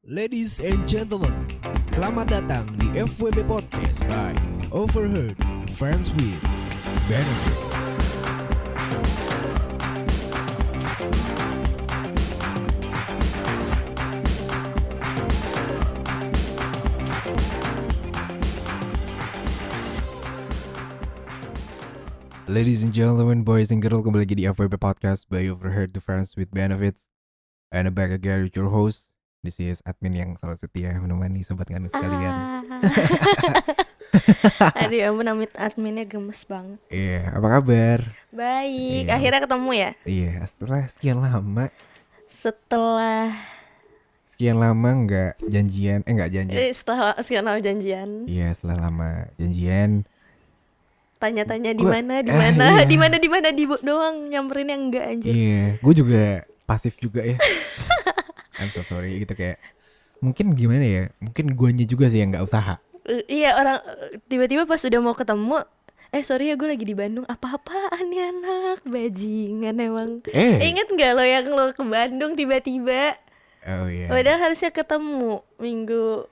Ladies and gentlemen, selamat datang di FWB Podcast by Overheard Friends with Benefit. Ladies and gentlemen, boys and girls, kembali lagi di FWB Podcast by Overheard Friends with Benefits. And back again with your host. This is admin yang selalu setia menemani sobat nganu sekalian. Aduh ya ampun, adminnya gemes banget. Iya, apa kabar? Baik, Iya. akhirnya ketemu ya. Iya, setelah sekian lama nggak janjian, nggak janjian. Setelah sekian lama janjian, Iya, setelah lama janjian. tanya-tanya di Gua- mana, iya. di mana doang nyamperin yang enggak anjir. Iya, gue juga pasif juga ya. I'm so sorry gitu kayak. Mungkin gimana ya? Mungkin guanya juga sih yang nggak usaha. Iya, orang tiba-tiba pas udah mau ketemu, sorry ya gue lagi di Bandung. Apa-apaan nih anak, bajingan emang. Ingat nggak lo yang lo ke Bandung tiba-tiba? Oh iya. Padahal harusnya ketemu minggu.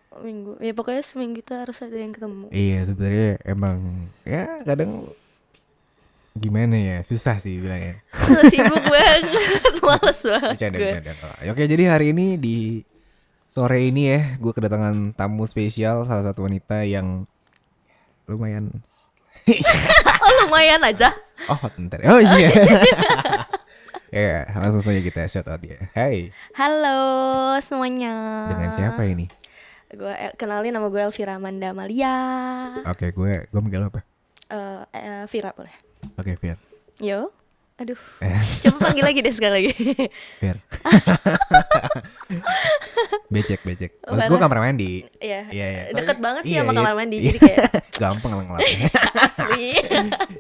Ya pokoknya seminggu itu harus ada yang ketemu. Iya, sebenarnya emang ya kadang gimana ya, susah sih bilangnya. Sibuk banget, males banget Bercanda, gue. bercanda. Oke, jadi hari ini di sore ini ya, gue kedatangan tamu spesial, salah satu wanita yang lumayan. Oh lumayan aja. Oh, bentar. Oh iya. Ya, langsung saja kita shout out ya. Hai, Halo semuanya. dengan siapa ini? Gue kenalin, nama gue Elvira Amanda Amalia. Oke, gue manggil apa? Vira boleh. Oke, Fir. Yo. Aduh. Coba panggil lagi deh sekali lagi. Fir. Becek. Oh, Maksud gue kamar mandi. Iya. Iya. Deket banget sih Iya, sama iya. kamar mandi, Iya. jadi kayak Gampang ngelapnya. asli.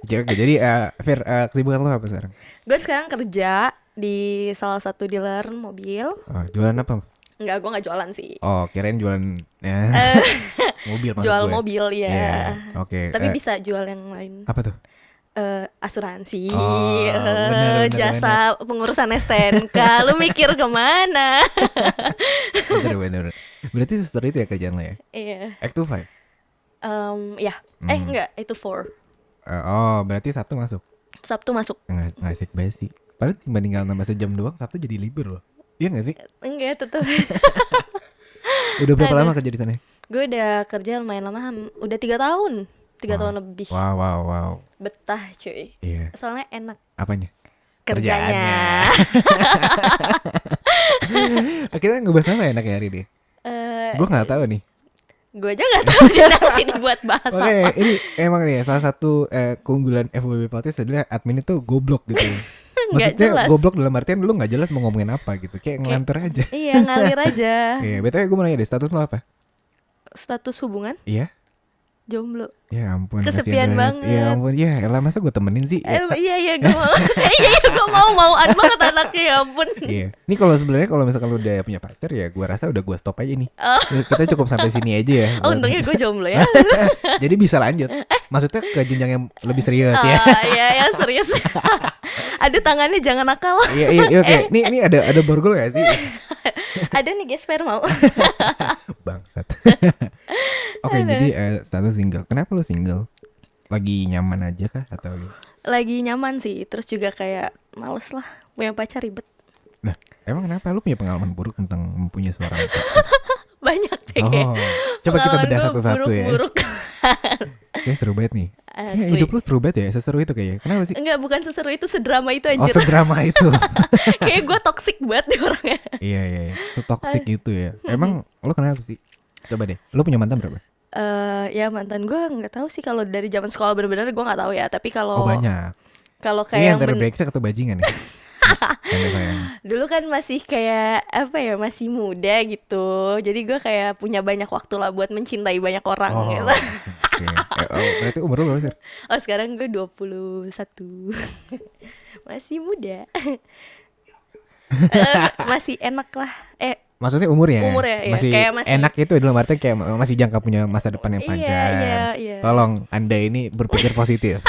Oke, jadi Fir, kesibukan lo apa sekarang? Gue sekarang kerja di salah satu dealer mobil. Oh, jualan apa? Enggak, gue nggak jualan sih. Oh, kirain jualan ya. Mobil maksud Jual gue. mobil ya. Iya, oke. Tapi bisa jual yang lain. Apa tuh? Asuransi, Oh, bener, jasa pengurusan STNK. Lu mikir kemana? Bener. Berarti setelah itu ya kerjaan lo ya? Iya. 8 to 5? Ya. Enggak, itu 4. Berarti Sabtu masuk? Sabtu masuk. Nggak asik banget sih. Padahal cuma tinggal nambah sejam doang, Sabtu jadi libur loh. Iya nggak sih? Enggak, tetep. Udah berapa Aduh. lama kerja di sana? Gue udah kerja lumayan lama, udah 3 tahun. 3 tahun lebih. Wow. Betah cuy. Iya. Soalnya enak Apanya? kerjanya. Kita ngebahas apa enaknya hari ini? Gue nggak tahu nih. Gue aja gak tahu dia datang sini buat bahas Oke, apa. ini emang nih salah satu keunggulan FWB Podcast adalah admin itu goblok gitu. Nggak Maksudnya jelas. goblok dalam artian lu nggak jelas mau ngomongin apa gitu, kayak ngelantur aja. Iya, ngalir aja. Iya, btw gue mau nanya deh, status lo apa? Status hubungan Iya? jomblo. Ya ampun, Kesepian kasihan banget. Ya ampun, ya elah masa gue temenin sih. Iya gue mau. Gue mauan banget anaknya, ya ampun. Iya. Ini kalau sebenarnya kalau misalkan lu udah punya pacar ya gue rasa udah gue stop aja nih. Oh. Kita cukup sampai sini aja ya. Untungnya gue jomblo ya. Jadi bisa lanjut. Maksudnya ke jenjang yang lebih serius ya. Iya serius. Aduh, tangannya jangan nakal. Iya oke. Nih ada borgol gak sih? Ada nih gesper mau. Bangsat. Oke, jadi status single. Kenapa lu single? Lagi nyaman aja kah atau? Lagi nyaman sih, terus juga kayak males lah punya pacar, ribet. Nah, emang kenapa lu punya pengalaman buruk tentang mempunyai seorang pacar? Banyak deh kayak. Coba kita Pengalaman bedah gue satu-satu ya. buruk-buruk. Kayak seru banget nih. Asli. Hidup lu seru banget ya, seseru itu kayaknya. Kenapa sih? Enggak, bukan seseru itu, sedrama itu Oh, anjir. sedrama itu. Kayak gue toxic banget deh orangnya. Iya. Setoksik itu ya. Emang lu kenapa sih? Coba deh. Lu punya mantan berapa? Ya mantan gue nggak tahu sih, kalau dari zaman sekolah bener-bener gue nggak tahu ya. Tapi kalau Oh, banyak. kalau Ini kayak antara brengsek atau bajingan nih? Canda sayang. dulu kan masih kayak apa ya, masih muda gitu. Jadi gue kayak punya banyak waktu lah buat mencintai banyak orang Oh, gitu. oke. Berarti umur lu berapa sih? Oh sekarang gue 21. Masih muda. Masih enak lah. Maksudnya umurnya? Umurnya, iya. Masih Kayak masih- enak itu dalam artian kayak masih jangka punya masa depan yang panjang. Iya. Tolong Anda ini berpikir positif.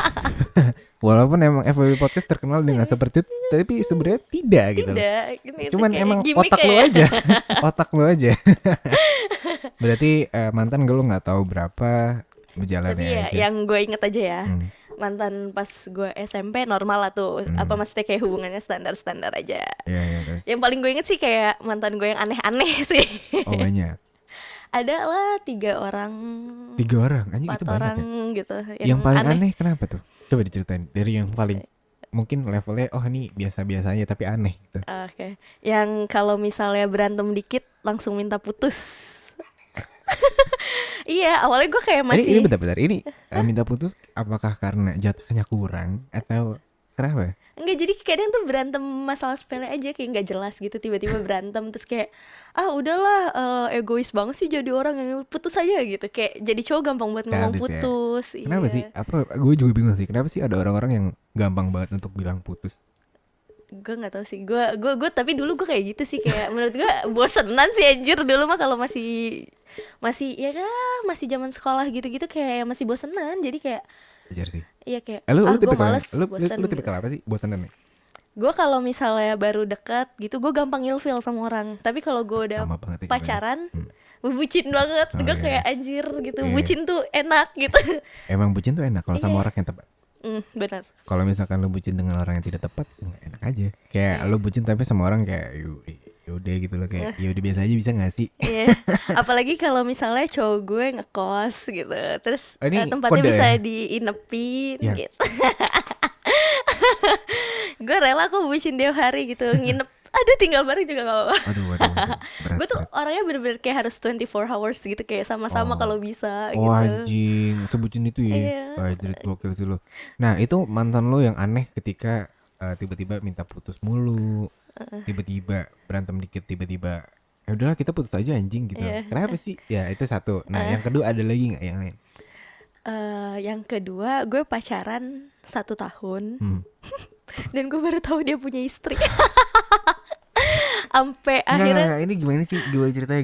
Walaupun emang FWB Podcast terkenal dengan seperti itu, tapi sebenarnya tidak gitu loh. Tidak, ini Cuman kayak emang gimmick otak lu ya. aja. Otak lu aja. Berarti mantan lu nggak tahu berapa berjalannya Tapi ya aja. yang gue inget aja ya, Hmm. mantan pas gue SMP normal lah tuh. Apa maksudnya kayak hubungannya standar-standar aja. Iya, iya, terus. Yang paling gue inget sih kayak mantan gue yang aneh-aneh sih. Oh banyak. Ada lah 3 orang, 3 orang, anjing 4 itu banyak orang ya. gitu. Yang paling aneh kenapa tuh? Coba diceritain dari yang paling mungkin levelnya oh ini biasa-biasanya tapi aneh gitu. Oke. Yang kalau misalnya berantem dikit langsung minta putus. Iya, awalnya gue kayak Ini masih bentar-bentar ini minta putus apakah karena jatahnya kurang atau kenapa? enggak, jadi kadang tuh berantem masalah sepele aja kayak nggak jelas gitu, tiba-tiba berantem terus kayak udahlah, egois banget sih jadi orang yang putus aja gitu, kayak jadi cowok gampang banget ngomong Kadis ya. putus. Kenapa Iya. sih? Apa gue juga bingung sih. Kenapa sih ada orang-orang yang gampang banget untuk bilang putus? Gue nggak tahu sih, gue tapi dulu gue kayak gitu sih, kayak menurut gue bosenan sih anjir dulu mah kalau masih ya kan masih zaman sekolah gitu-gitu, kayak masih bosenan, jadi kayak Ajar sih. iya kayak Lu gue tipikal males, lu bosen lu gitu. tipikal apa sih? Bosanan ya? Gue kalau misalnya baru dekat gitu gue gampang ilfeel sama orang, tapi kalau gue udah Sama banget ya, pacaran bucin banget. Oh, Gue iya. kayak anjir gitu, Iya. bucin tuh enak gitu. Emang bucin tuh enak kalau sama Iya. orang yang tepat. Benar. Kalau misalkan lu bucin dengan orang yang tidak tepat, nggak enak aja. Kayak lu bucin tapi sama orang kayak yaudah gitu loh, kayak yaudah biasa aja bisa nggak sih? Iya. Apalagi kalau misalnya cowok gue ngekos gitu, terus Oh, ini tempatnya kode bisa ya? diinepin Ya. gitu. Gue rela kok bucin dia hari gitu, nginep. Aduh, tinggal bareng juga gak apa-apa. Waduh, berat. Gue tuh orangnya bener-bener kayak harus 24 hours gitu, kayak sama-sama Oh. kalau bisa Oh gitu. anjing, sebutin itu ya. Iya. Wah, jerit gokil sih lu. Nah, itu mantan lu yang aneh ketika tiba-tiba minta putus mulu. Tiba-tiba berantem dikit, tiba-tiba ya udahlah kita putus aja anjing gitu. Iya. Kenapa sih? Ya, itu satu. Nah, yang kedua ada lagi enggak yang lain? Yang kedua, gue pacaran 1 tahun dan gue baru tahu dia punya istri. Sampai akhirnya Enggak, ini gimana sih? Gimana ceritanya?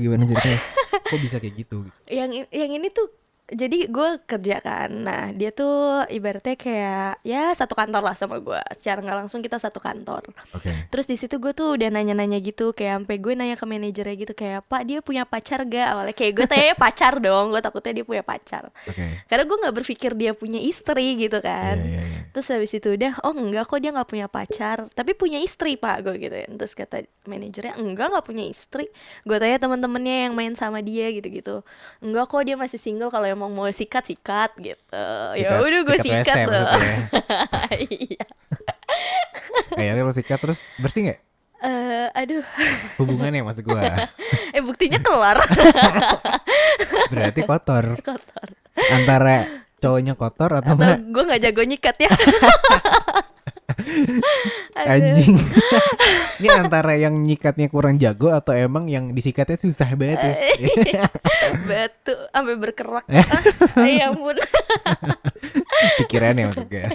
Kok bisa kayak gitu? yang ini tuh, jadi gue kerja kan, nah dia tuh ibaratnya kayak ya satu kantor lah sama gue, secara nggak langsung kita satu kantor. Oke. Terus di situ gue tuh udah nanya-nanya gitu, kayak sampai gue nanya ke manajernya gitu, kayak Pak dia punya pacar gak? Awalnya kayak gue tanya pacar dong, gue takutnya dia punya pacar. Oke. Karena gue nggak berpikir dia punya istri gitu kan. Iya. Terus habis itu udah, oh enggak kok dia nggak punya pacar, tapi punya istri Pak, gue gitu ya. Terus kata manajernya enggak nggak punya istri. Gue tanya teman-temannya yang main sama dia gitu-gitu, enggak kok dia masih single, kalau emang mau sikat gitu. Ya udah gue sikat tuh. Iya. Akhirnya lo sikat terus bersih nggak Aduh, hubungannya maksud gua? buktinya kelar. Berarti kotor. Kotor. Antara cowoknya kotor atau Atau enggak gue nggak jago nyikat ya. Aduh. anjing. Ini antara yang nyikatnya kurang jago atau emang yang disikatnya susah banget ya. Batu sampai berkerak. Ya ampun. Pikirannya maksud gue.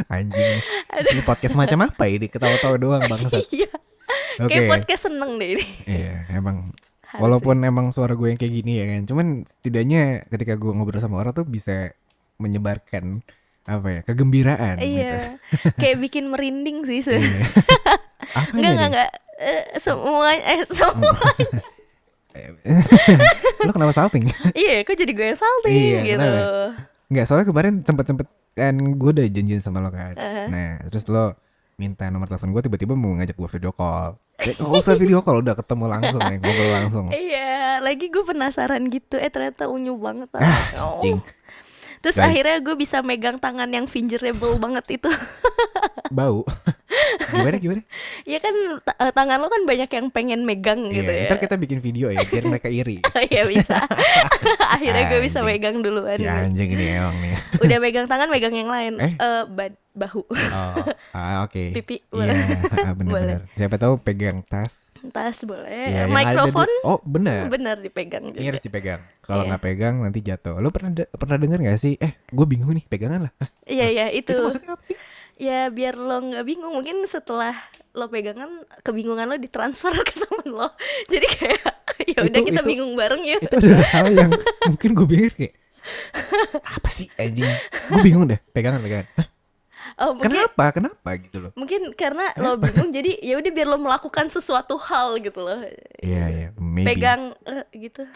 Anjing. Ini podcast macam apa ini? Ketawa-tawa doang bangsat. Iya. Oke. Kayak podcast seneng deh ini. Iya, emang Harus walaupun emang suara gue yang kayak gini ya kan. Cuman setidaknya ketika gue ngobrol sama orang tuh bisa menyebarkan apa ya? Kegembiraan gitu. Iya. Kayak bikin merinding sih Iya. Apanya nih? Enggak. Semua. Lo kenapa salting? Iya, kok jadi gue yang salting Iya, gitu. kenapa? Enggak, soalnya kemarin sempet kan gue udah janjian sama lo kan. Nah, terus lo minta nomor telepon gue, tiba-tiba mau ngajak gue video call. Gak usah video call, udah ketemu langsung ya, ngobrol langsung. Iya, lagi gue penasaran gitu. Ternyata unyu banget. Anjing. Terus Guys. akhirnya gue bisa megang tangan yang fingerable banget itu. Bau. Gimana? Ya kan tangan lo kan banyak yang pengen megang gitu Iya, ya. ntar kita bikin video ya, biar mereka iri. Iya bisa. Akhirnya gue bisa Anjing. megang duluan. Ya anjing ini emang nih. Udah megang tangan, megang yang lain. Eh? Bahu. Oh, oke. Pipi, Iya, boleh. bener-bener. Siapa tahu pegang tas. Tas boleh. Iya, yang ada Mikrofon oh, bener. benar dipegang Ini juga. harus dipegang. Kalau Iya. nggak pegang nanti jatuh. Lo pernah denger nggak sih? Gue bingung nih, pegangan lah. Hah, Iya itu. itu maksudnya apa sih? Ya biar lo nggak bingung, mungkin setelah lo pegangan kebingungan lo ditransfer ke temen lo. Jadi kayak ya udah kita Itu- bingung bareng ya. Itu adalah hal yang mungkin gue pikir kayak apa sih anjing? Gue bingung deh, pegangan. Hah? Oh, mungkin Kenapa gitu loh? mungkin karena lo bingung, jadi ya udah biar lo melakukan sesuatu hal gitu loh. Iya, maybe. Pegang gitu.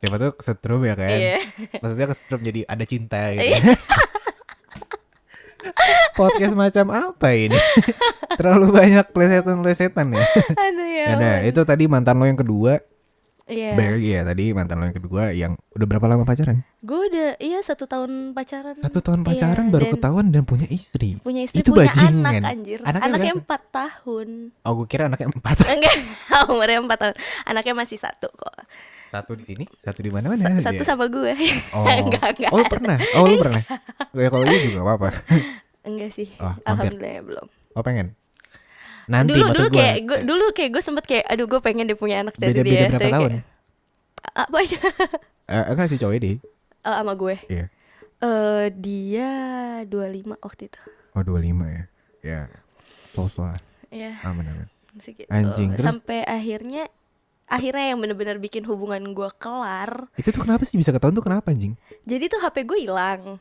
Siapa tuh kesetrum ya kan? Iya. Maksudnya kesetrum jadi ada cinta gitu. Iya. Podcast macam apa ini? Terlalu banyak plesetan ya. Aduh ya. Nah, itu tadi mantan lo yang kedua. Iya. Balik lagi ya, tadi mantan lo yang kedua yang udah berapa lama pacaran? Gue udah 1 tahun pacaran. 1 tahun pacaran baru dan ketahuan dan punya istri. punya istri, Itu punya bajingan. anak anjir. Anaknya Anaknya berapa? 4 tahun. Oh, gue kira anaknya 4. Enggak, umurnya 4 tahun. Anaknya masih 1 kok. 1 di sini, 1 di mana-mana. Satu sama gue. Oh. Enggak. Oh, lu pernah? Oh, lu pernah? Ya kalau lu juga apa-apa. Enggak sih. Oh, hampir. Alhamdulillah belum. Oh, pengen. Nanti Dulu maksud dulu kayak gue sempet kayak aduh gue pengen dia punya anak dari beda-beda dia. berapa Tapi tahun? kayak, apa aja? Enggak sih cowoknya deh. Sama gue. Iya. Dia 25 waktu itu. Oh, 25 ya. Ya. Tos lah. Iya. Aman. Segitu. Anjing, terus? Sampai akhirnya yang benar-benar bikin hubungan gue kelar. Itu tuh kenapa sih bisa ketahuan tuh kenapa anjing? Jadi tuh HP gue hilang.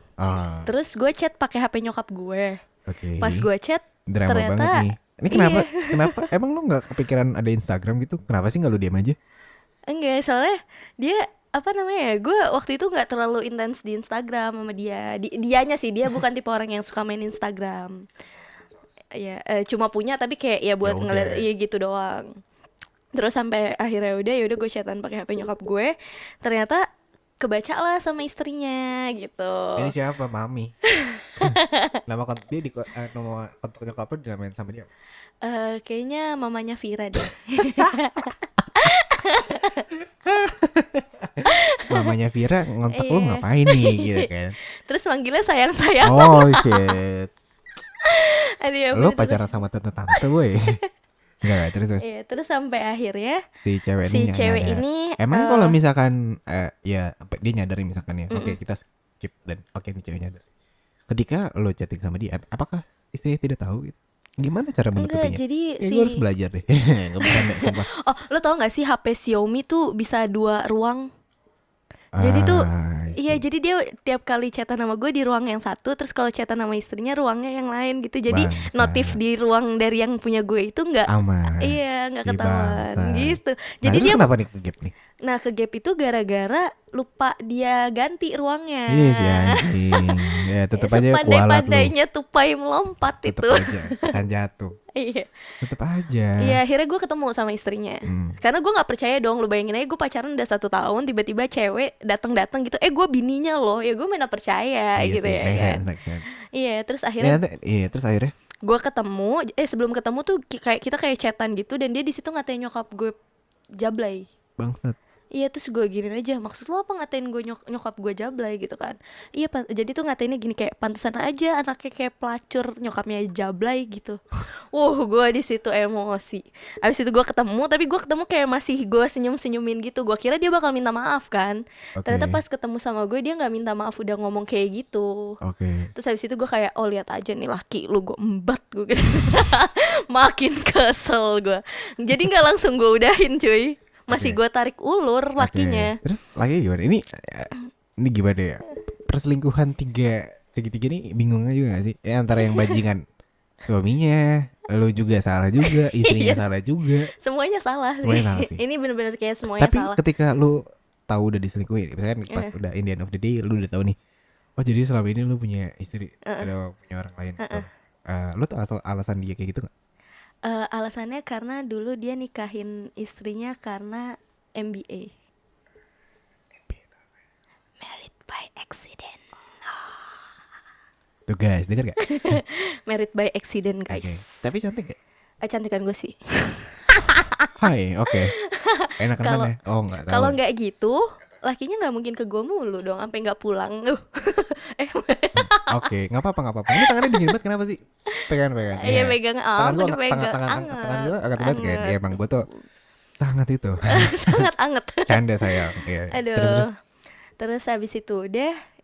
Terus gue chat pakai HP nyokap gue. Oke. Pas gue chat Drama ternyata banget nih. Ini kenapa emang lu nggak kepikiran ada Instagram gitu? Kenapa sih nggak lu diam aja? enggak, soalnya dia apa namanya ya, gue waktu itu nggak terlalu intens di Instagram sama dia. Dianya sih, dia bukan tipe orang yang suka main Instagram. Ya cuma punya tapi kayak ya buat Ya udah. ngeliat ya gitu doang. Terus sampai akhirnya yaudah gue chatan pakai HP nyokap gue. Ternyata kebaca lah sama istrinya gitu. Ini siapa? Mami. Nama kontak dia nama kontak nyokap lu dinamain sama dia. Kayaknya mamanya Vira deh. Mamanya Vira ngontak lu Iya. ngapain nih gitu kan. Terus manggilnya sayang-sayang. Oh shit. Aduh, ya Lu bener, pacaran sama tante-tante gue. Enggak, terus. Iya, terus sampai akhirnya Si cewek si ini cewek nyadar. ini Emang kalau misalkan ya dia nyadarin misalkan ya. Oke, kita skip dan oke nih cewek nyadar. Ketika lo chatting sama dia, apakah istrinya tidak tahu gitu? Gimana cara enggak, menutupinya? jadi Ya, gue harus belajar deh. Gak bercanda, sumpah. Oh, lo tau gak sih HP Xiaomi tuh bisa 2 ruang? Jadi tuh iya, jadi dia tiap kali chatan sama gue di ruang yang satu, terus kalau chatan sama istrinya ruangnya yang lain gitu. Jadi Bangsa. notif di ruang dari yang punya gue itu nggak aman. iya, nggak Si ketahuan bangsa. gitu. Nah, Jadi terus dia kenapa nih ke gap nih? nah ke gap itu gara-gara lupa dia ganti ruangnya. Iya sih anjing. Ya tetep aja kualat lu. Sepandai-pandainya tupai melompat Tetep itu. aja akan jatuh. Iya. Tetep aja. Iya, akhirnya gue ketemu sama istrinya. Karena gue nggak percaya dong, lu bayangin aja gue pacaran udah 1 tahun, tiba-tiba cewek datang gitu, gue bininya loh, ya gue mana percaya Iya gitu sih, ya make kan. sense, make sense. Iya, terus Ya, akhirnya terus akhirnya gue ketemu, sebelum ketemu tuh kayak kita kayak chatan gitu, dan dia di situ ngatain nyokap gue jablay. bangsat. Iya, terus gue gini aja, maksud lo apa ngatain gue nyokap gue jablay gitu kan. Iya, jadi tuh ngatainnya gini, kayak pantesan aja anaknya kayak pelacur, nyokapnya jablay gitu. Gue di situ emosi. Abis itu gue ketemu, tapi gue ketemu kayak masih gue senyum-senyumin gitu. Gue kira dia bakal minta maaf kan. Oke. Ternyata pas ketemu sama gue, dia gak minta maaf, udah ngomong kayak gitu. Oke. Terus habis itu gue kayak, oh lihat aja nih laki lu, gue embat gue gitu. Makin kesel gue. Jadi gak langsung gue udahin cuy. Masih gue tarik ulur lakinya. Terus lagi gimana? Ini gimana ya? Perselingkuhan segitiga nih bingungnya juga gak sih? Ya antara yang bajingan suaminya, lu juga salah juga, istrinya Iya. salah juga. Semuanya salah sih. Semuanya salah sih. Ini bener-bener kayak semuanya Tapi salah. ketika lu tahu udah diselingkuhin, misalkan pas udah in the end of the day lu udah tahu nih. Oh, jadi selama ini lu punya istri, atau punya orang lain. Lu tahu alasan dia kayak gitu gak? Alasannya karena dulu dia nikahin istrinya karena MBA. Married by accident. Tuh guys, denger gak? Married by accident Oke. guys. Tapi cantik gak? Cantikan gue sih. Hai, oke. Enakan Kalau- mana? Oh, enggak tahu. Kalau nggak gitu, lakinya nggak mungkin ke gue mulu dong, sampai nggak pulang. Oke, nggak apa-apa. Ini tangannya dingin banget, kenapa sih? Pegang. Iya, pegang. Tangan Oh, gua dipegang. tangan gua agak banget kan. Anget. Ya emang gua tuh sangat itu. Sangat anget. Canda sayang. Iya. Aduh. Terus habis itu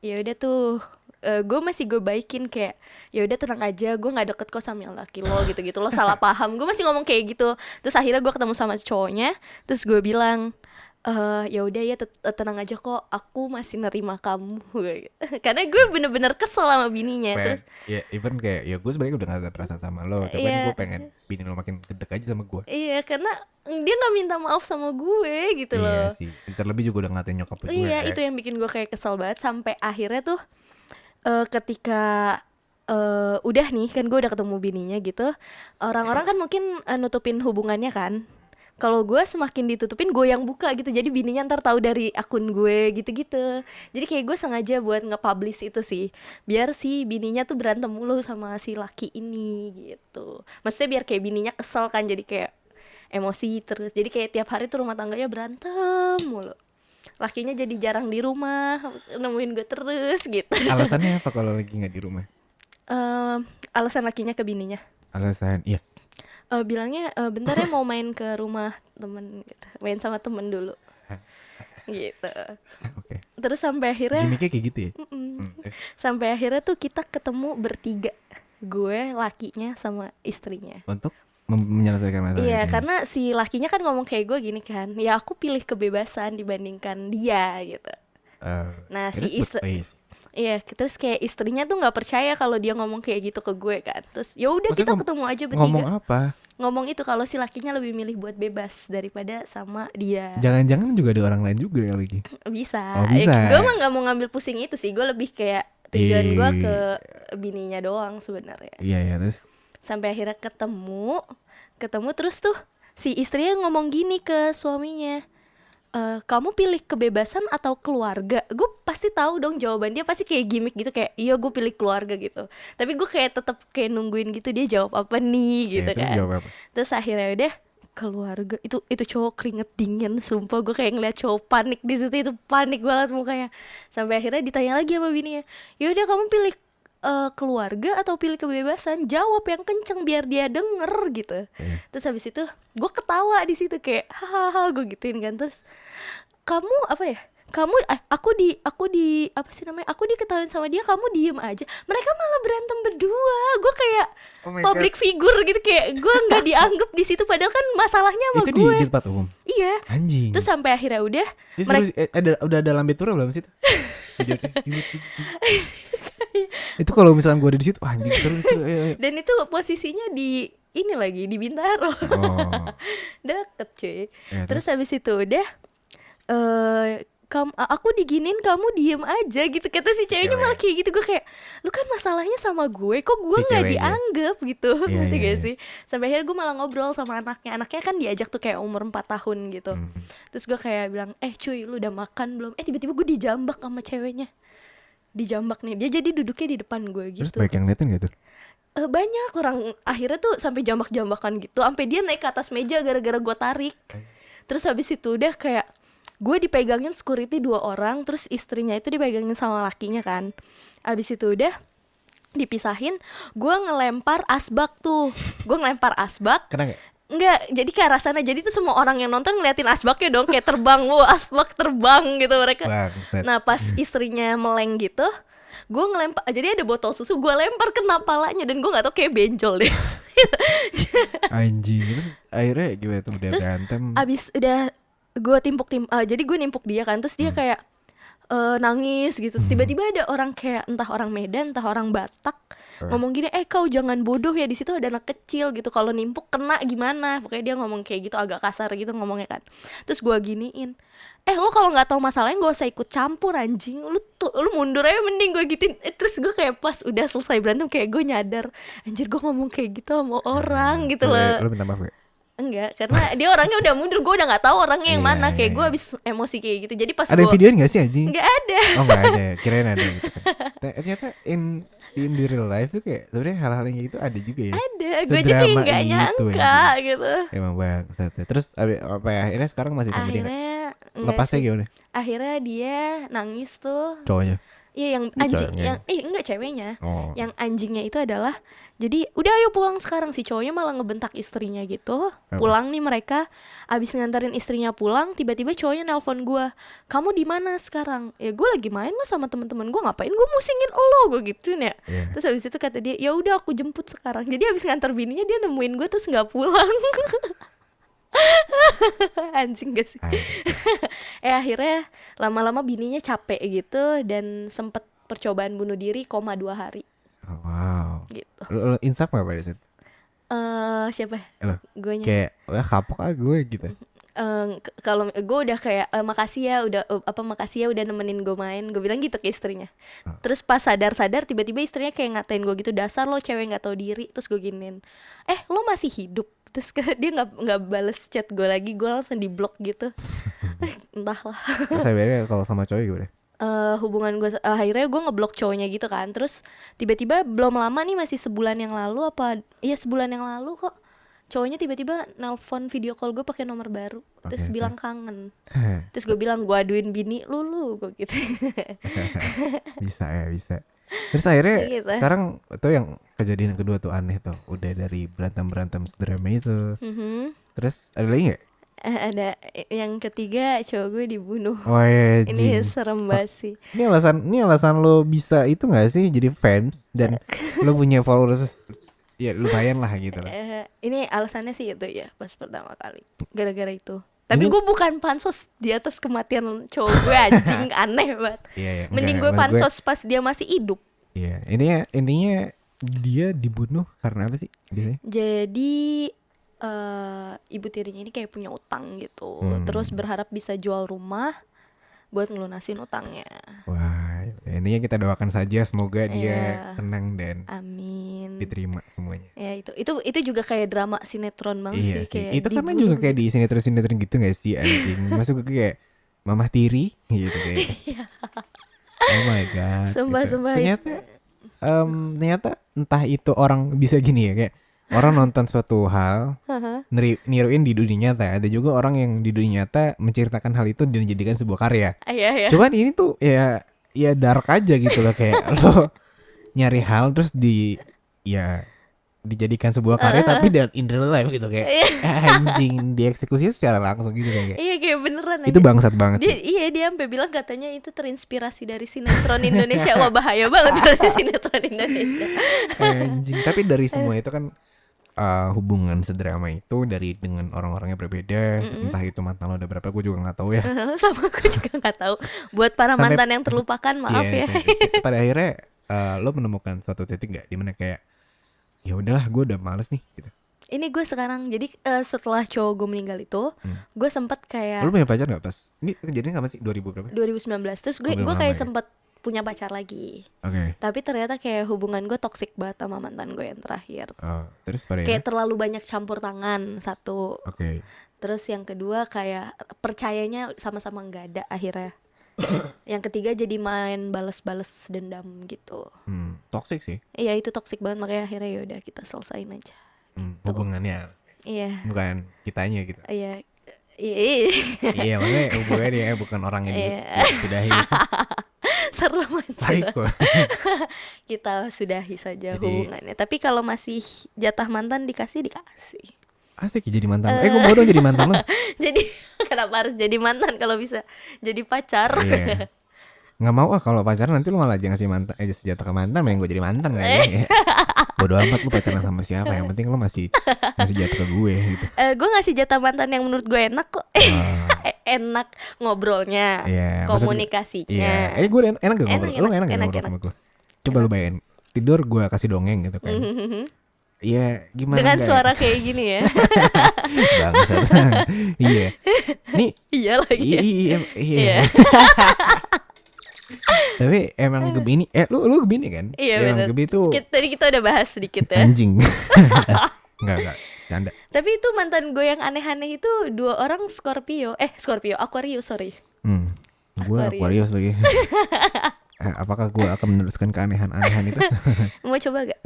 ya udah tuh gue baikin kayak ya udah tenang aja, gue nggak deket kok sama yang laki lo gitu lo salah paham, gue masih ngomong kayak gitu. Terus akhirnya gue ketemu sama cowoknya, terus gue bilang Ya udah ya, tenang aja kok, aku masih nerima kamu. Karena gue bener-bener kesel sama bininya. Terus ya even kayak ya gue sebenarnya udah gak ada perasaan sama lo, tapi kan gue iya, pengen bini lo makin gedek aja sama gue. iya, karena dia nggak minta maaf sama gue gitu Iya loh. sih, terlebih juga udah ngatain nyokap gue Iya, kan. itu yang bikin gue kayak kesel banget. Sampai akhirnya tuh ketika udah nih kan, gue udah ketemu bininya gitu, orang-orang kan mungkin nutupin hubungannya kan. Kalau gue semakin ditutupin, gue yang buka gitu, jadi bininya ntar tahu dari akun gue gitu-gitu. Jadi kayak gue sengaja buat nge-publish itu sih, biar si bininya tuh berantem mulu sama si laki ini gitu. Maksudnya biar kayak bininya kesel kan, jadi kayak emosi terus. Jadi kayak tiap hari tuh rumah tangganya berantem mulu. Lakinya jadi jarang di rumah, nemuin gue terus gitu. Alasannya apa kalau lagi nggak di rumah? Alasan lakinya ke bininya, Alasan iya. bilangnya bentar ya mau main ke rumah temen gitu, main sama temen dulu gitu. Oke. Terus sampai akhirnya Gimiknya kayak gitu ya. sampai akhirnya tuh kita ketemu bertiga, gue, lakinya, sama istrinya. Untuk menyelesaikan masalah Iya, ini. karena si lakinya kan ngomong kayak gue gini kan, ya aku pilih kebebasan dibandingkan dia gitu. Nah si iya, terus kayak istrinya tuh nggak percaya kalau dia ngomong kayak gitu ke gue kan. Terus ya udah kita ketemu aja bertiga. Ngomong apa? Ngomong itu kalau si lakinya lebih milih buat bebas daripada sama dia. Jangan-jangan juga ada orang lain juga yang lagi. Bisa. Oh, bisa. Gue mah nggak mau ngambil pusing itu sih. Gue lebih kayak tujuan gue ke bininya doang sebenarnya. Iya terus. Sampai akhirnya ketemu terus tuh si istrinya ngomong gini ke suaminya, kamu pilih kebebasan atau keluarga? Gue pasti tahu dong jawaban dia, pasti kayak gimmick gitu, kayak iya gue pilih keluarga gitu. Tapi gue kayak tetap kayak nungguin gitu dia jawab apa nih gitu kan. Jawab apa? Terus akhirnya udah keluarga, itu cowok keringet dingin, sumpah gue kayak ngeliat cowok panik di situ, itu panik banget mukanya. Sampai akhirnya ditanya lagi sama bininya, ya udah kamu pilih keluarga atau pilih kebebasan, jawab yang kenceng biar dia denger gitu. Terus habis itu gue ketawa di situ kayak hahaha, gue gituin kan. Terus kamu apa ya, aku di apa sih namanya, aku diketawain sama dia, kamu diem aja. Mereka malah berantem berdua. Gue kayak public figure gitu, kayak gue nggak dianggap di situ padahal kan masalahnya sama itu gue di tempat umum. Iya. Anjing. Terus sampai akhirnya udah udah ada lambe tura belum sih? Itu kalau misalnya gue ada di situ, anjing terus. Dan itu posisinya di ini lagi di Bintaro. Deket cuy. Terus habis itu udah aku diginin, kamu diem aja gitu, kata si ceweknya malah kayak gitu. Gue kayak, lu kan masalahnya sama gue, kok gue nggak dianggap gitu. Ngerti gak sih? Sampai akhirnya gue malah ngobrol sama anaknya kan diajak tuh kayak umur 4 tahun gitu. Terus gue kayak bilang, cuy lu udah makan belum? Tiba-tiba gue dijambak sama ceweknya, dijambak nih, dia jadi duduknya di depan gue gitu. Terus banyak yang liatin gak tuh? Banyak orang, akhirnya tuh sampai jambak-jambakan gitu, sampai dia naik ke atas meja gara-gara gue tarik. Terus habis itu udah kayak gue dipegangin security 2 orang, terus istrinya itu dipegangin sama lakinya kan. Habis itu udah dipisahin, gue ngelempar asbak tuh. Gue ngelempar asbak. Kena gak? Enggak, jadi ke arah sana. Jadi tuh semua orang yang nonton ngeliatin asbaknya dong, kayak terbang, asbak terbang gitu mereka. Nah pas istrinya meleng gitu, gue ngelempar, jadi ada botol susu, gue lempar kena palanya dan gue nggak tau, kayak benjol deh. Anjing. Terus akhirnya gimana tuh, udah berantem? Abis udah gue jadi gue nimpuk dia kan, terus dia kayak nangis gitu. Tiba-tiba ada orang kayak entah orang Medan entah orang Batak ngomong gini, kau jangan bodoh ya, di situ ada anak kecil gitu, kalau nimpuk kena gimana. Pokoknya dia ngomong kayak gitu, agak kasar gitu ngomongnya kan. Terus gue giniin, lo kalau nggak tahu masalahnya gak usah ikut campur anjing, lu mundur aja mending, gue gituin. Terus gue kayak pas udah selesai berantem kayak gue nyadar, anjir gue ngomong kayak gitu sama orang gitu loh. Lu minta maaf gak? Enggak, karena dia orangnya udah mundur, gue udah nggak tahu orangnya yang mana. Kayak gue habis emosi kayak gitu. Jadi pas ada videoin nggak sih anjing? Nggak ada. Oh nggak ada, kirain ada gitu kan. Ternyata in the real life tuh kayak sebenarnya hal-hal yang gitu ada juga ya. Ada, gue aja kayak nggak nyangka gitu. Emang bangsat. Terus apa ya, akhirnya sekarang masih sama dia nggak? Lepasnya gimana? Akhirnya dia nangis tuh. Cowoknya? Iya, yang anjing, enggak ceweknya. Yang anjingnya itu adalah, jadi udah ayo pulang sekarang. Si cowoknya malah ngebentak istrinya gitu. Pulang nih mereka, abis nganterin istrinya pulang, tiba-tiba cowoknya nelpon gue, kamu di mana sekarang? Ya gue lagi main lah sama teman-teman gue, ngapain gue musingin lo, gue gituin ya. Terus abis itu kata dia, ya udah aku jemput sekarang. Jadi abis nganter bininya dia nemuin gue terus nggak pulang. Anjing gak sih? Akhirnya lama-lama bininya capek gitu dan sempet percobaan bunuh diri 2 hari Oh, wow. gitu. Lo insaf gak pada saat? Siapa? Lo Guanya. kayak wah kapok gue gitu. Kalau gue udah kayak makasih ya udah makasih ya udah nemenin gue main, gue bilang gitu ke istrinya. Terus pas sadar tiba-tiba istrinya kayak ngatain gue gitu, dasar lo cewek nggak tahu diri. Terus gue giniin, lo masih hidup. Terus dia nggak bales chat gue lagi, gue langsung di blok gitu. Entahlah. Terus akhirnya kalau sama cowok gimana? Hubungan gue akhirnya gue ngeblok cowoknya gitu kan. Terus tiba-tiba belum lama nih, masih sebulan yang lalu sebulan yang lalu kok, cowoknya tiba-tiba nelpon video call gue pakai nomor baru. Terus bilang kangen. Terus gue bilang gue aduin bini lu gue gitu. Bisa. Terus akhirnya gitu. sekarang tuh yang kejadian kedua tuh aneh tuh. Udah dari berantem drama itu. Terus ada lagi gak? Ada yang ketiga, cowok gue dibunuh. Wah, Ini serem banget sih. Ini alasan lo bisa itu gak sih jadi fans dan lo punya followers ya lumayan lah gitu lah. Ini alasannya sih itu ya, pas pertama kali gara-gara itu. Tapi gue bukan pansos di atas kematian cowok gue, anjing. Aneh banget. Iya, mending gue pansos pas dia masih hidup. Iya, intinya dia dibunuh karena apa sih biasanya? Jadi ibu tirinya ini kayak punya utang gitu. Terus berharap bisa jual rumah buat ngelunasin utangnya. Wah, intinya kita doakan saja semoga dia tenang dan amin, diterima semuanya. Ya itu juga kayak drama sinetron banget Iya sih. Kayak itu karena juga kayak di sinetron gitu gak sih anjing? Masuk ke kayak Mama Tiri gitu kayak. Oh my god. Sumpah. Ternyata entah itu orang bisa gini ya, kayak orang nonton suatu hal niruin di dunia nyata. Ada juga orang yang di dunia nyata menceritakan hal itu dan dijadikan sebuah karya. Iya. Cuman ini tuh ya dark aja gitu loh, kayak lo nyari hal terus dijadikan sebuah karya tapi dan in real life gitu, kayak anjing dieksekusi secara langsung gitu kayak. Iya kayak beneran itu aja. Bangsat banget dia, iya dia sampai bilang katanya itu terinspirasi dari sinetron Indonesia. Wah bahaya banget dari sinetron Indonesia. Anjing, tapi dari semua itu kan hubungan sedrama itu dari dengan orang-orangnya berbeda. Entah itu mantan lo ada berapa gue juga nggak tahu ya. Sama aku juga nggak tahu. Buat para mantan yang terlupakan, maaf ya. Pada akhirnya lo menemukan suatu titik nggak dimana kayak ya udahlah gue udah males nih gitu. Ini gue sekarang jadi setelah cowok gue meninggal itu, gue sempet kayak. Lo punya pacar nggak pas? Ini kejadian kapan sih? 2000 berapa? 2019. Terus gue kayak sempet punya pacar lagi. Tapi ternyata kayak hubungan gue toksik banget sama mantan gue yang terakhir. Terus pada kayak terlalu banyak campur tangan satu. Terus yang kedua kayak percayanya sama-sama nggak ada akhirnya. Yang ketiga jadi main bales-bales dendam gitu. Toksik sih. Iya itu toksik banget, makanya akhirnya yaudah kita selesain aja. Hubungannya. Iya. Bukan kitanya gitu. Iya. Iya maksudnya hubungannya bukan orangnya disudahi. Serem aja. Kita sudahi saja hubungannya. Tapi kalau masih jatah mantan dikasih. Asik jadi mantan. Gue mau dong jadi mantan lo. Jadi kenapa harus jadi mantan kalau bisa jadi pacar? Iya. Nggak mau kalau pacaran nanti lu malah aja ngasih mantan sejata ke mantan, mending gue jadi mantan kayaknya. Bodoh amat lu pacaran sama siapa, yang penting lu masih jatah ke gue gitu. Gue ngasih jatah mantan yang menurut gue enak kok. Enak ngobrolnya, komunikasinya. Ini gue enak gak ngobrol? Lu enak gak ngobrol sama gue? Coba lu bayangin tidur gue kasih dongeng gitu kan. Iya, gimana dengan suara kayak gini ya. Bangsat. Iya. Nih. Iya lagi. Iya. Tapi emang Gemini, lu Gemini kan? Iya benar. Gemini tuh. Tadi kita udah bahas sedikit ya. Anjing. Enggak, canda. Tapi itu mantan gue yang aneh-aneh itu 2 orang Scorpio, Aquarius, sorry. Gue Aquarius lagi. Apakah gue akan meneruskan keanehan-anehan itu? Mau coba gak?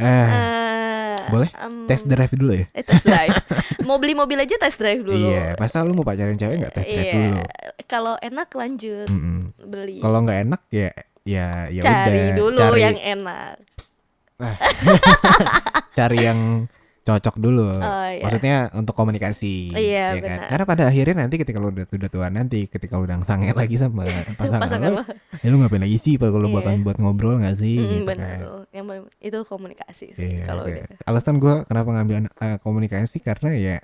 Boleh? Test drive dulu ya? Test drive. Mau beli mobil aja test drive dulu. Iya, masa lu mau pacarin cewek gak test drive dulu? Kalau enak lanjut beli. Kalau gak enak ya cari udah. Dulu yang enak. Cari yang cocok dulu. Iya. Maksudnya untuk komunikasi. Iya, ya kan? benar. Karena pada akhirnya nanti ketika lu sudah tua nanti, ketika lu udah sange lagi sama pasangan lo, ya lu ngapain lagi sih kalau buat ngobrol gak sih? Gitu benar. Kan. Yang itu komunikasi sih. Iya, kalau udah. Alasan gue kenapa ngambil komunikasi karena ya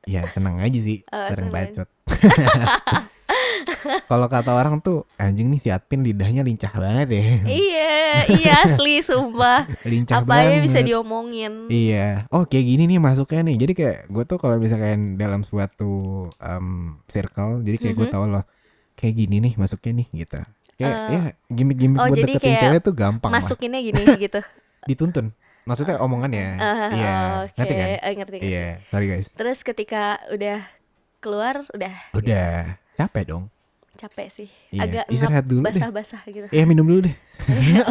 Ya seneng aja sih, bareng Seneng. bacot. Kalau kata orang tuh anjing nih si Atpin lidahnya lincah banget ya. Iya, iya asli sumpah. Lincah Apa aja bisa banget. diomongin. Iya. Oh kayak gini nih masuknya nih. Jadi kayak gue tuh kalau misalkan dalam suatu circle, jadi kayak gue Mhm. tau loh kayak gini nih masuknya nih gitu. Kayak Eh, ya gimmick-gimmick oh buat jadi deketin kayak cewek tuh gampang lah. masukinnya gini gitu. Dituntun. Maksudnya omongannya. Iya. Oke, Ngerti kan? ngerti ngerti. Iya. Sorry guys. Terus ketika udah keluar udah gitu. Udah. Capek dong. Capek sih. Iya. Agak ngap Istirahat dulu deh. basah-basah gitu. Iya minum dulu deh.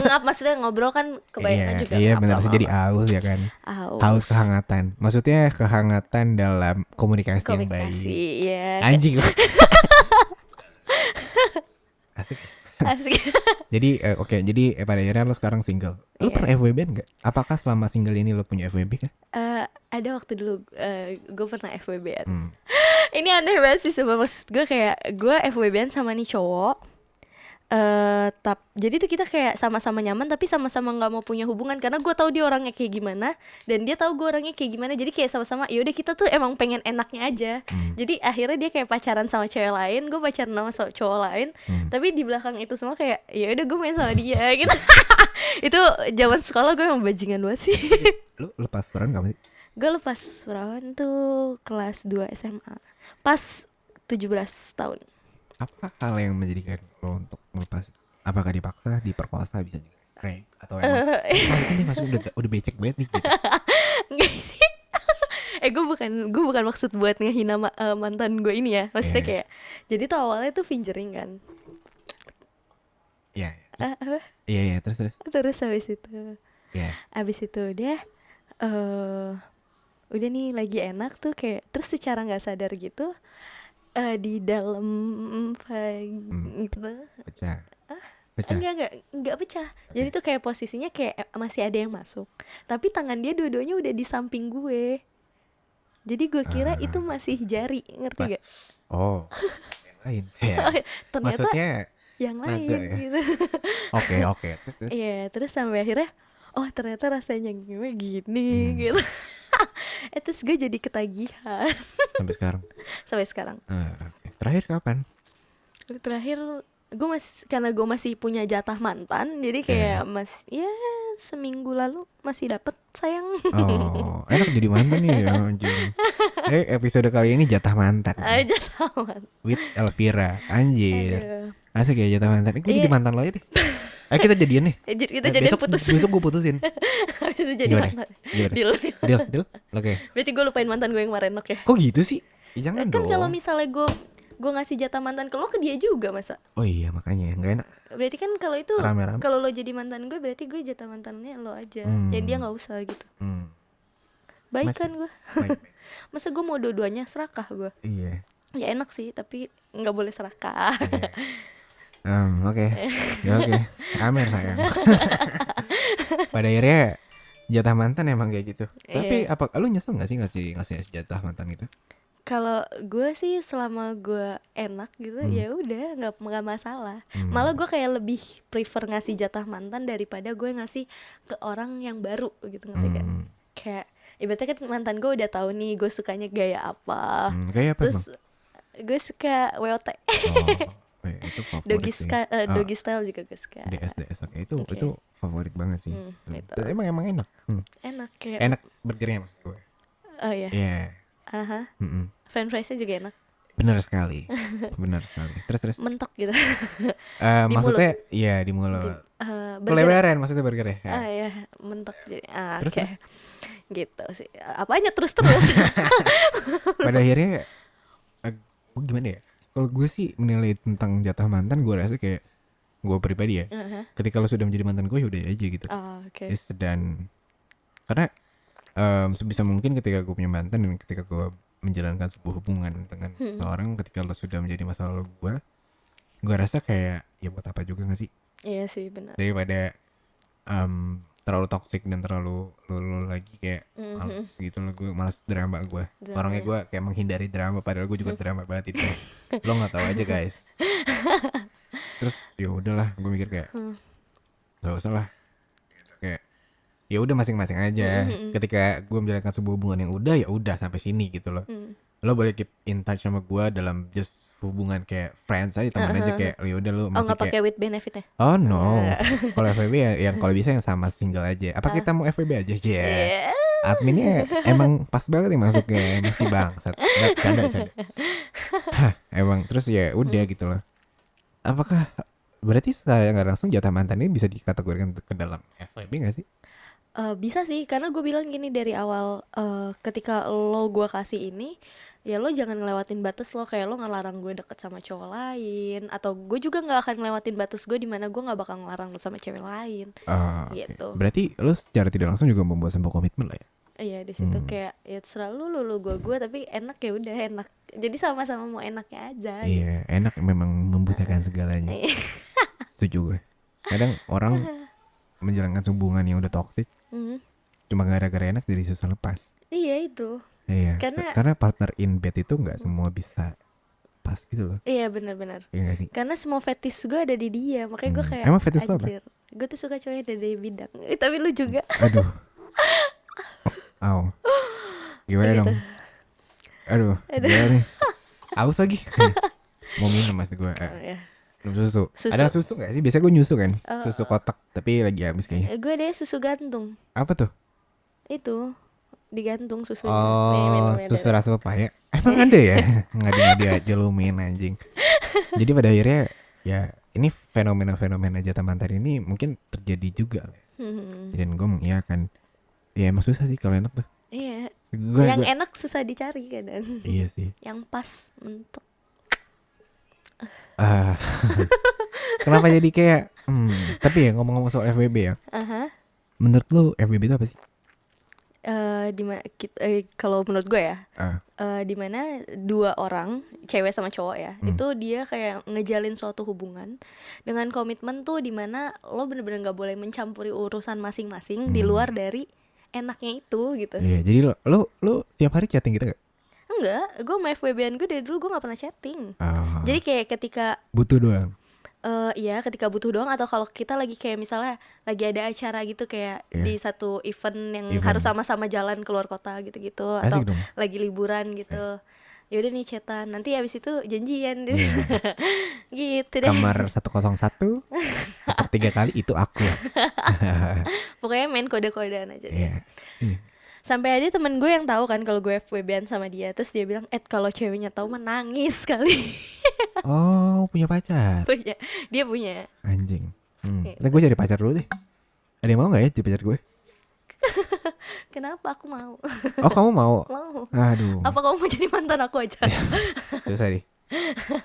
Ngap maksudnya ngobrol kan kebanyakan Iya. juga Iya ngap benar bisa jadi lama-lama. aus ya kan. Haus Aus. kehangatan. Maksudnya kehangatan dalam komunikasi yang Komunikasi, baik. ya. Anjing. Asik. Asik. Jadi oke, jadi pada akhirnya lo sekarang single. Lo Iya. pernah FWB nggak? Apakah selama single ini lo punya FWB kan? Ada waktu dulu gue pernah FWB-an. Hmm. Ini aneh banget sih sebab maksud gue kayak gue FWB-an sama nih cowok. Jadi tuh kita kayak sama-sama nyaman tapi sama-sama nggak mau punya hubungan karena gue tahu dia orangnya kayak gimana dan dia tahu gue orangnya kayak gimana, jadi kayak sama-sama yaudah kita tuh emang pengen enaknya aja. Jadi akhirnya dia kayak pacaran sama cewek lain, gue pacaran sama cowok lain, tapi di belakang itu semua kayak ya udah gue main sama dia gitu. Itu zaman sekolah gue emang bajingan banget sih. Lo lepas peran gak sih? Gue lepas perawan tuh kelas 2 SMA pas 17 tahun. Apa hal yang menjadikan lo untuk melepas? Apakah dipaksa, diperkosa bisa juga? Rey atau emang ini maksudnya udah becek banget nih gitu. Gue bukan maksud buat ngehina mantan gue ini ya. Maksudnya Iya. kayak jadi tuh awalnya tuh fingering kan. Iya. Apa? Iya terus. Terus habis itu Iya. udah nih lagi enak tuh kayak terus secara nggak sadar gitu di dalam gitu. Pecah. Enggak pecah. Jadi tuh kayak posisinya kayak masih ada yang masuk. Tapi tangan dia dua-duanya udah di samping gue. Jadi gue kira itu masih jari, ngerti gak? Oh, yang lain. Ya. Ternyata Maksudnya yang lain naga ya? gitu. Oke. Terus. Iya, terus sampai akhirnya oh ternyata rasanya gue gini gitu. Terus gue jadi ketagihan Sampai sekarang. sampai sekarang. Oke. Terakhir kapan? Terakhir gue karena gue masih punya jatah mantan, jadi kayak ya seminggu lalu masih dapet sayang. Oh, enak jadi mantan nih ya anjing. Episode kali ini jatah mantan. Jatah mantan. With Elvira. Anjir. Aduh. Asik ya jatah mantan. Gue jadi Iya. mantan lo aja deh. Kita jadian nih. Kita jadian putus. Besok gue putusin. Habis itu jadi Gimana? mantan. Gimana? Deal. Oke. Berarti gue lupain mantan gue yang kemarin, oke? Kok gitu sih? Ya, jangan Kan dong. kalau misalnya gue ngasih jatah mantan ke lo, ke dia juga masa? Oh iya makanya nggak enak. Berarti kan kalau itu Rame-rame. kalau lo jadi mantan gue, berarti gue jatah mantannya lo aja. Ya dia nggak usah gitu. Baik kan gue. Baik. Masa gue mau dua-duanya serakah gue? Iya. Ya enak sih, tapi nggak boleh serakah. Oke. Ya oke. Amer sayang. Pada akhirnya jatah mantan emang kayak gitu. Tapi apa lu nyesel nggak sih ngasih jatah mantan gitu? Kalau gue sih selama gue enak gitu ya udah nggak masalah. Malah gue kayak lebih prefer ngasih jatah mantan daripada gue ngasih ke orang yang baru gitu, ngerti kan? Kayak ibaratnya kan mantan gue udah tahu nih gue sukanya gaya apa. Gaya apa Terus gue suka WOT. Itu favorit Doggy style juga gue suka. DS oke itu favorit banget sih. Gitu. Emang enak. Enak kayak. Enak burgernya maksud gue. Oh iya. Iya. Aha. French friesnya juga enak. Benar sekali. Terus. Mentok gitu. Maksudnya iya di mulut. Kelebaran maksudnya burgernya. Ya. Ya mentok jadi. Terus, Oke. Gitu sih. Apanya terus. Pada akhirnya gimana ya? Kalau gue sih menilai tentang jatah mantan, gue rasa kayak gue pribadi ya. Ketika lo sudah menjadi mantan gue, yaudah aja gitu. Oke. Dan karena sebisa mungkin ketika gue punya mantan dan ketika gue menjalankan sebuah hubungan dengan seorang, ketika lo sudah menjadi masa lalu gue rasa kayak ya buat apa juga gak sih? Iya sih benar. Daripada terlalu toksik dan terlalu lo lagi kayak males gitu loh, gue males drama gue. Orangnya gue kayak menghindari drama, padahal gue juga drama banget itu. Lo nggak tahu aja guys. Terus ya udahlah, gue mikir kayak nggak usah lah. Kayak ya udah masing-masing aja. Ketika gue menjalankan sebuah hubungan yang udah ya udah sampai sini gitu loh. lo boleh keep in touch sama gue dalam just hubungan kayak friends aja, teman aja, kayak ya udah lo Oh masih nggak kayak pakai with benefit ya? oh no. Kalau FWB ya yang kalau bisa yang sama single aja. Apa kita mau FWB aja? Iya. Adminnya emang pas banget nih masuknya, masih bangsat. Nggak, canda. Hah, emang terus ya udah gitu loh. Apakah berarti saya nggak langsung jatah mantan ini bisa dikategorikan ke dalam FWB nggak sih? Bisa sih, karena gue bilang gini dari awal, ketika lo gue kasih ini, ya lo jangan ngelewatin batas lo, kayak lo ngelarang gue deket sama cowok lain, atau gue juga nggak akan ngelewatin batas gue di mana gue nggak bakal ngelarang lo sama cewek lain, Oke. gitu. Berarti lo secara tidak langsung juga membuat sebuah komitmen lah ya? Iya di situ kayak ya terserah lu gue tapi enak ya udah enak. Jadi sama-sama mau enaknya aja. Iya, enak memang membutakan segalanya. Iya. Setuju gue. Kadang orang menjalankan hubungan yang udah toksik Mhm. cuma gara-gara enak jadi susah lepas. Iya itu. Iya, Karena- partner in bed itu nggak semua bisa pas gitu loh. Iya benar-benar. Iya nggak sih? Karena semua fetish gue ada di dia, makanya gue kayak Emang fetish lo apa? anjir. Gue tuh suka cowok yang dari bidang. Tapi lu juga. Aduh. Au. Gimana Kayak dong? gitu. Aduh. Gimana nih? Aus lagi. Mau minum mas gue. Oh, ya. Minum susu. Susu. Ada susu nggak sih? Biasanya gue nyusu kan. Oh. Susu kotak. Tapi lagi habis kayaknya. Gue deh susu gantung. Apa tuh? Itu digantung susunya. Oh, minum susu rasa pepaya. Emang ada ya? Ngadi-ngadi aja lumin anjing. Jadi pada akhirnya ya ini fenomena-fenomena jatah mantan ini mungkin terjadi juga. Dan gue mengiyakan. Ya emang susah sih kalau enak tuh. Iya. Gua, Yang enak susah dicari kadang. Iya sih. Yang pas untuk. Ah. Kenapa jadi kayak tapi ya ngomong-ngomong soal FWB ya. Aha. Menurut lu FWB itu apa sih? Kalau menurut gue ya, Ah. dimana dua orang cewek sama cowok ya, itu dia kayak ngejalin suatu hubungan dengan komitmen tuh dimana lo bener-bener nggak boleh mencampuri urusan masing-masing di luar dari enaknya itu gitu. Iya, jadi lu tiap hari chatting gitu gak? Enggak, gue sama FWB-an gue dari dulu gue nggak pernah chatting. Ah. Jadi kayak ketika Butuh doang. iya ketika butuh doang, atau kalau kita lagi kayak misalnya lagi ada acara gitu kayak Iya. di satu event yang Event. harus sama-sama jalan keluar kota gitu-gitu, atau Asik dong. lagi liburan gitu. Ya udah nih chatan, nanti habis itu janjian Iya. gitu deh. Kamar 101 ketuk 3 kali itu aku. Pokoknya main kode-kodean aja deh. Iya. Iya. Sampai ada temen gue yang tahu kan kalau gue FWB-an sama dia, terus dia bilang, kalau ceweknya tahu mah nangis kali." Oh, punya pacar. Punya, dia punya. Anjing. Gitu. Nah, gue cari pacar dulu deh. Ada yang mau gak ya jadi pacar gue? Kenapa aku mau? Oh, kamu mau? Mau. Aduh. Apa kamu mau jadi mantan aku aja? Susah deh.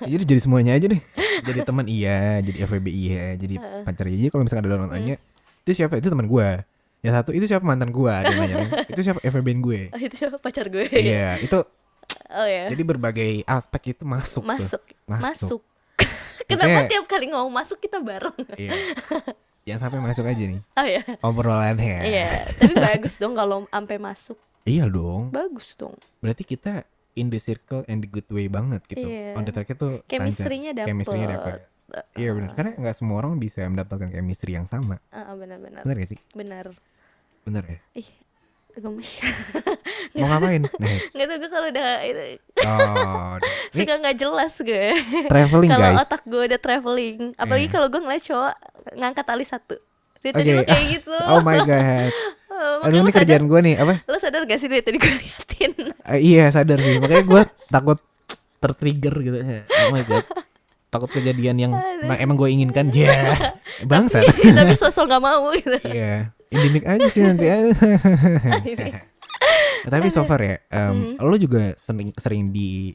Jadi semuanya aja deh. Jadi teman iya, jadi FWB iya, jadi pacar iya. Jadi kalau misalkan ada orang tanya, itu siapa? Itu teman gue. Yang satu itu siapa mantan gue? Ada yang nanya. Itu siapa FWB-in gue? Oh, itu siapa pacar gue? Iya, itu Oh ya. jadi berbagai aspek itu masuk. Masuk. Tuh. Masuk. Maksudnya- Kenapa tiap kali ngomong masuk kita bareng? Iya. Jangan sampai masuk aja nih Oh ya. obrolannya. Iya, tapi bagus dong kalau sampai masuk. Iya dong. Bagus dong. Berarti kita in the circle and the good way banget gitu. Iya. On the track itu Chemistry-nya lancar. dapet. Chemistry-nya dapet. Iya benar. Karena nggak semua orang bisa mendapatkan chemistry yang sama. Benar-benar. Benar gak sih? Benar. Benar ya. Ih, gemes. Mau ngapain? Nah, Nggak tahu gue kalau udah itu, oh, ini suka nggak jelas gue. traveling Kalau guys. otak gue udah traveling, apalagi Iya. kalau gue ngeliat cowok ngangkat tali satu. Dari Oh, tadi jadi- lo kayak gitu. Oh my god. Makanya Aduh ini kerjaan gue nih apa? Lo sadar gak sih dari tadi gue liatin? Iya sadar sih. Makanya gue takut tertrigger gitu. Oh my god. Takut kejadian yang emang gue inginkan. Ya. Bangsat. Tapi sosok gak mau gitu. Iya. Endemik aja sih nanti. Tapi so far ya, lo juga sering di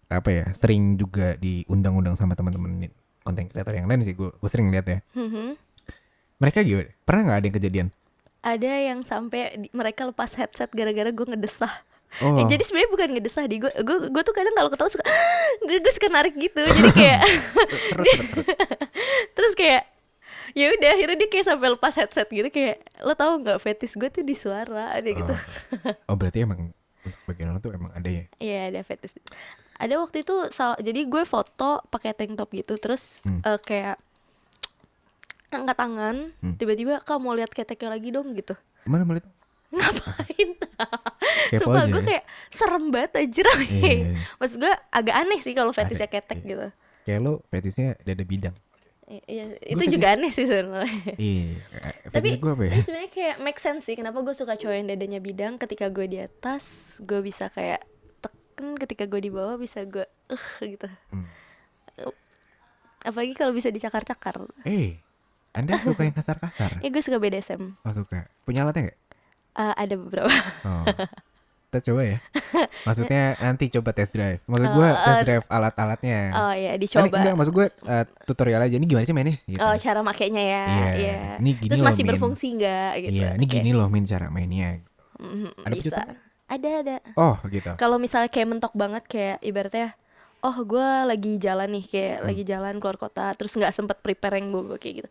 apa ya? Sering juga diundang-undang sama teman-teman konten kreator yang lain sih. Gue sering lihat ya. Mereka gimana? Pernah nggak ada yang kejadian? Ada yang sampai mereka lepas headset gara-gara gue ngedesah. Oh. Jadi sebenarnya bukan ngedesah di gue tuh kadang kalau ketawa suka gue suka narik gitu. Jadi kayak terus kayak ya udah akhirnya dia kayak sampai lepas headset gitu, kayak lo tahu nggak fetish gue tuh di suara ada gitu. Oh berarti emang untuk bagian orang tuh emang ada ya? Iya ada fetish. Ada waktu itu jadi gue foto pakai tank top gitu, terus kayak angkat tangan, tiba-tiba kamu mau lihat keteknya lagi dong gitu. Mana itu? Ngapain? Kepo Sumpah aja gue ya. kayak serem banget anjir. Iya. Maksud gue agak aneh sih kalau fetishnya Ada, ketek iya. gitu. Kayak lo fetisnya dada bidang. Iya, Gue itu fetis, juga aneh sih sebenarnya. iya. Tapi Fetis gue apa ya? sebenarnya kayak make sense sih kenapa gue suka cowok yang dadanya bidang. Ketika gue di atas, gue bisa kayak teken, ketika gue di bawah bisa gue gitu. Hmm. Apalagi kalau bisa dicakar-cakar. Anda suka yang kasar-kasar? Gue suka BDSM. Oh suka. Punya alatnya nggak? Ada beberapa. Oh, kita coba ya. Maksudnya nanti coba test drive. Maksud gue test drive alat-alatnya. Oh ya, Ini dicoba. enggak, maksud gue tutorial aja. Ini gimana sih mainnya? Gitu. Oh, cara makainya ya. Iya. Iya. Ini gini Terus loh, masih Min. berfungsi nggak gitu. Iya, ini Kayak, gini loh Min cara mainnya. Ada bisa. pecutan? Ada. Oh gitu. Kalau misalnya kayak mentok banget kayak ibaratnya gue lagi jalan nih kayak lagi jalan keluar kota terus nggak sempet prepare yang gue kayak gitu.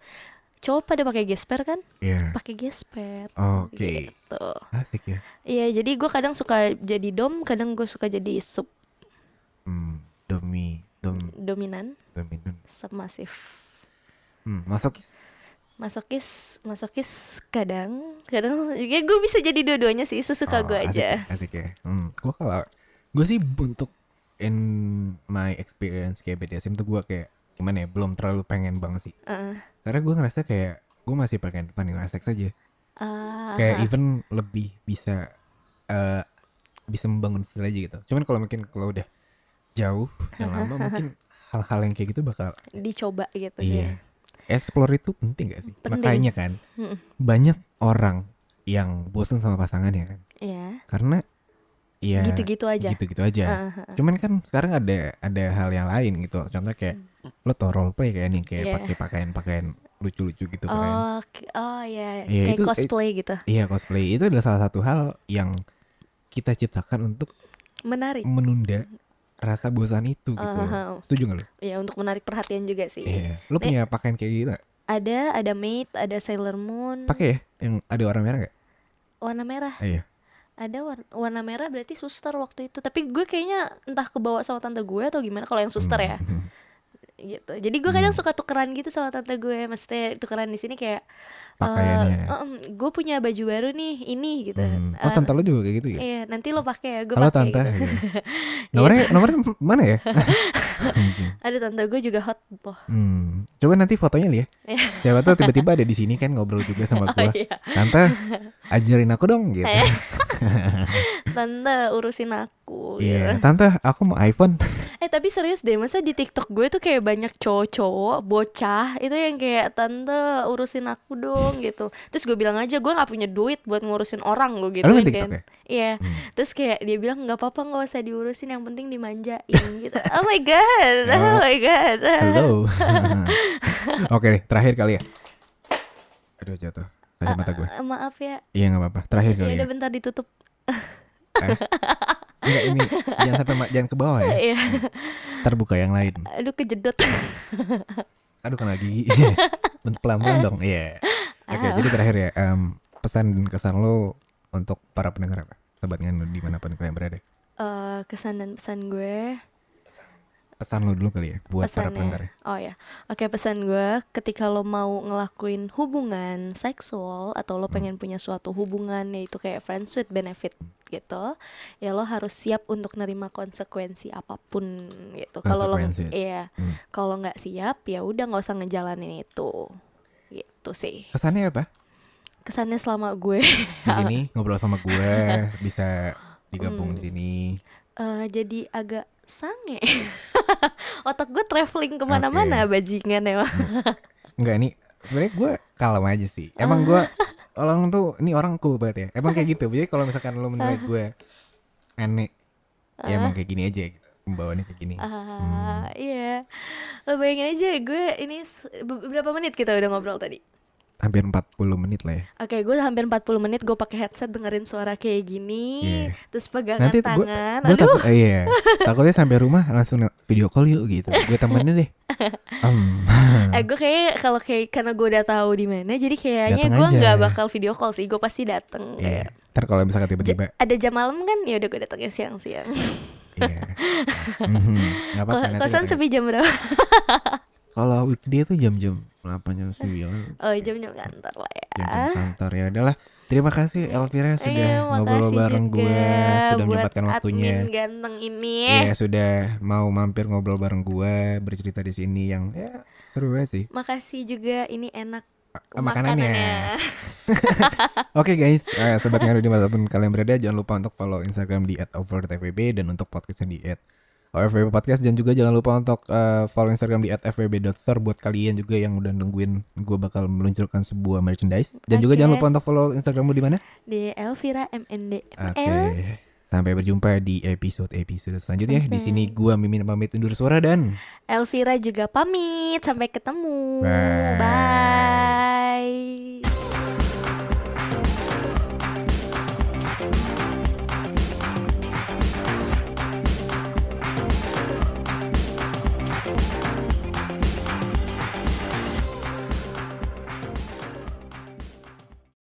Cowok pada pakai gesper kan? Iya. Pakai gesper. Oke. Gitu. Asik ya. Iya, jadi gue kadang suka jadi dom, kadang gue suka jadi sub dominan, Dominan. submasif. Masokis kadang ya gue bisa jadi dua-duanya sih, sesuka gue aja. Asik ya. Gue sih untuk in my experience kayak BDSM tuh gue kayak gimana ya, belum terlalu pengen banget sih. Karena gue ngerasa kayak gue masih pengen vanilla sex aja. Kayak even lebih bisa membangun feel aja gitu. Cuman kalau udah jauh dan lama mungkin hal-hal yang kayak gitu bakal dicoba gitu. Iya. Explore itu penting gak sih? Penting. Makanya kan banyak orang yang bosan sama pasangannya kan. Iya. Karena ya gitu-gitu aja. Cuman kan sekarang ada hal yang lain gitu. Contohnya kayak lo tau role play kayak nih, kayak pakai pakaian lucu-lucu gitu kan. Oh ya, Iya, kayak cosplay gitu. Iya, cosplay itu adalah salah satu hal yang kita ciptakan untuk Menarik. menunda rasa bosan itu gitu. Setuju gak lo? Ya, untuk menarik perhatian juga sih. Iya. Lo punya pakaian kayak gitu gak? Ada Maid, ada Sailor Moon. Pakai ya? Yang ada warna merah gak? Warna merah. Iya. Ada warna merah berarti suster waktu itu. Tapi gue kayaknya entah kebawa sama tante gue atau gimana kalau yang suster ya. Gitu. Jadi gue kadang suka tukeran gitu sama tante gue. Maksudnya tukeran di sini kayak pakaiannya. Gue punya baju baru nih, ini gitu. Oh, tante lo juga kayak gitu ya? Iya, nanti lo pakai ya, gue Halo pakai tante. gitu. Nomornya mana ya? Ada tante gue juga hot loh. Coba nanti fotonya lihat. Siapa tahu tiba-tiba ada di sini kan ngobrol juga sama gue. Iya. Tante, ajarin aku dong gitu. Tante urusin aku. Iya, Gitu. tante aku mau iPhone. Tapi serius deh, masa di TikTok gue tuh kayak banyak cowok-cowok bocah itu yang kayak tante urusin aku dong gitu. Terus gue bilang aja gue nggak punya duit buat ngurusin orang gue gitu Lo main kan. TikTok ya? Iya. Terus kayak dia bilang nggak apa-apa, nggak usah diurusin, yang penting dimanjain gitu. Oh my god, oh my god. Halo. Oke nih, terakhir kali ya. Aduh jatuh kacamata gue. Maaf ya. Iya nggak apa-apa. Terakhir kali Ya ya. udah bentar ditutup. Enggak, ini jangan ke bawah ya. Iya. Terbuka yang lain. Aduh kejedot. Aduh kena gigi. Pelan-pelan dong. Iya. Oke, jadi terakhir ya. Pesan dan kesan lo untuk para pendengar apa? Sobat Nganu dimanapun kalian berada. Kesan dan pesan gue. Pesan lo dulu kali ya buat para Pesannya. pendengar ya. Oh ya. Oke, pesan gue ketika lo mau ngelakuin hubungan seksual atau lo pengen punya suatu hubungan yaitu kayak friends with benefit gitu, ya lo harus siap untuk nerima konsekuensi apapun gitu. Kalau lo kalau nggak siap ya udah nggak usah ngejalanin itu. Gitu sih. Kesannya apa? Kesannya selama gue Di sini ngobrol sama gue bisa digabung di sini. jadi agak sange. Otak gue traveling kemana-mana bajingan emang. Enggak, ini sebenarnya gue kalem aja sih. Emang gue ini orang cool banget ya. Emang kayak gitu. Jadi kalau misalkan lo menilai gue aneh, ya emang kayak gini aja gitu. Pembawaannya kayak gini. Iya. Lo bayangin aja gue ini berapa menit kita udah ngobrol tadi? Hampir 40 menit lah ya. Oke, gue hampir 40 menit gue pakai headset dengerin suara kayak gini, terus pegangan nanti tangan. Gue takutnya sampai rumah langsung video call yuk gitu. Gue temenin deh. Gue kayak kalau karena gue udah tahu di mana, jadi kayaknya Dateng gue aja. nggak bakal video call sih. Gue pasti dateng. Iya. Ntar kalau misalkan tiba-tiba ada jam malam kan, ya udah gue datengnya siang-siang. Iya. Nggak apa-apa, nanti Kosan sepi jam berapa? kalau weekday tuh jam-jam 8 jam 9. Oh, jam-jam kantor lah ya. Jam-jam kantor ya udahlah. Terima kasih Elvira sudah Iya, ngobrol makasih bareng juga gue, sudah buat menyempatkan waktunya. admin ganteng ini. Ya sudah mau mampir ngobrol bareng gue, bercerita di sini yang ya seru banget sih. Makasih juga, ini enak Makanannya. Oke guys, sobat ngaru dimanapun kalian berada, jangan lupa untuk follow Instagram di @overtvb dan untuk podcastnya di @OFWB Podcast, dan juga jangan lupa untuk follow Instagram di @fwb.store buat kalian juga yang udah nungguin gue bakal meluncurkan sebuah merchandise. Dan juga jangan lupa untuk follow Instagram lu di mana? Di Elvira MND. Oke. Sampai berjumpa di episode selanjutnya. Di sini gue Mimin pamit undur suara dan Elvira juga pamit. Sampai ketemu. bye.